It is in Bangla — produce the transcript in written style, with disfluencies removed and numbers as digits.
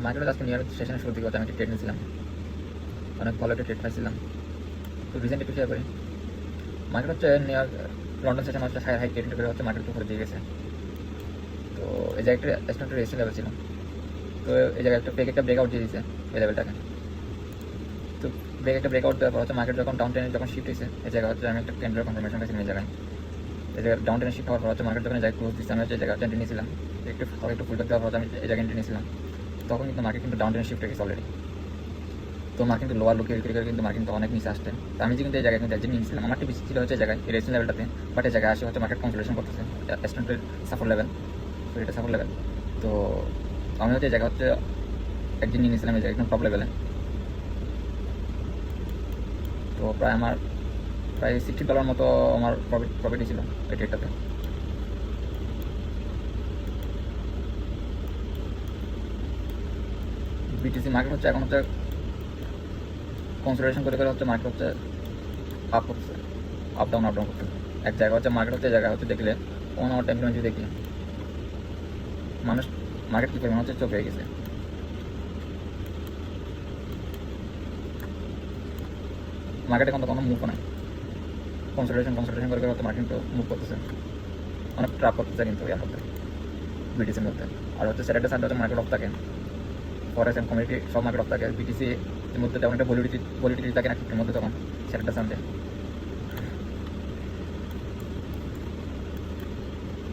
মার্কেটে আজকে নিউ ইয়র্ক সেশনের শুরু দিকে আমি একটা ট্রেড নিয়েছিলাম, অনেক ভালো একটা ট্রেড পাইছিলাম। তো রিসেন্ট একটু শেয়ার করি। মার্কেট হচ্ছে নিউ ইয়র্ক লন্ডন সেশন হচ্ছে হাই ট্রেড করে হচ্ছে মার্কেট উপরে দিয়ে গেছে। তো এই জায়গায় একটা স্ট্যান্ডার্ড রেসিং লেভেল ছিল, তো এই জায়গায় একটা ব্রেকআউট দিয়ে দিয়েছে এই লেভেলটাকে। তো একটা ব্রেকআউট দেওয়ার পর হচ্ছে মার্কেট যখন ডাউন টেনে যখন শিফট হয়েছে, এই জায়গা হচ্ছে আমি একটা ক্যান্ডেলের কনফার্মেশন পাইছিলাম এই জায়গায়। এই জায়গায় ডাউন টেনে শিফট হওয়ার পর হচ্ছে মার্কেট যখন এই জায়গায় ক্লোজ দিচ্ছে, আমি হচ্ছে এই জায়গাটা এন্ট্রি নিয়েছিলাম। একটু ফুলব্যাক দেওয়ার পর আমি এই জায়গায় এন্ট্রি নিয়েছিলাম। তখন কিন্তু মার্কেট কিন্তু ডাউন টেনে শিফট হয়ে গেছে অলরেডি। তো মার্কেট কিন্তু লোয়ার লুকিয়ে করে কিন্তু মার্কেট কিন্তু অনেক নিচে আসছে। তো আমি কিন্তু এই জায়গায় কিন্তু একজন নিয়েছিলাম, আমার টিপি ছিল হচ্ছে জায়গায় এই রেসিং লেভেলটাতে, বাট এই জায়গায় আসে হচ্ছে মার্কেট কনসোলিডেশন করতেছে স্ট্যান্ডার্ড সাপোর্ট লেভেল। তো এটা সাপোর্ট লেভেল। তো আমি হচ্ছে এই জায়গা হচ্ছে একদিন নিয়ে নিয়েছিলাম এই জায়গায় একদম টপ লেভেলে। তো প্রায় $60 মতো আমার প্রফিটই ছিল এই ট্রেডটাতে। বিটিসি মার্কেট হচ্ছে এখন হচ্ছে কনসিডারেশন করে হচ্ছে মার্কেট হচ্ছে আপ করতেছে, আপ ডাউন করতেছে। এক জায়গা হচ্ছে মার্কেট হচ্ছে জায়গা হচ্ছে দেখলে 1 আওয়ার টাইম যদি দেখি মানুষ মার্কেট কী পরিমাণ হচ্ছে চোখ হয়ে গেছে। মার্কেটে এখন তো কোনো মুভ নাই, কনসিডারেশন করে হচ্ছে মার্কেট কিন্তু মুভ করতেছে, অনেক ট্রাপ করতেছে কিন্তু ইয়ার মধ্যে বিটিসির মধ্যে। আর হচ্ছে স্যাটারডে সানডে হচ্ছে মার্কেট অফ থাকে, ফরেক্স এন্ড কমিউনিটি সব মার্কেট অফ থাকে। বিটিসি এর মধ্যে তেমন একটা ভলিডিটি থাকে না ক্রিপ্টোর মধ্যে তখন স্যাটারডে সানডে।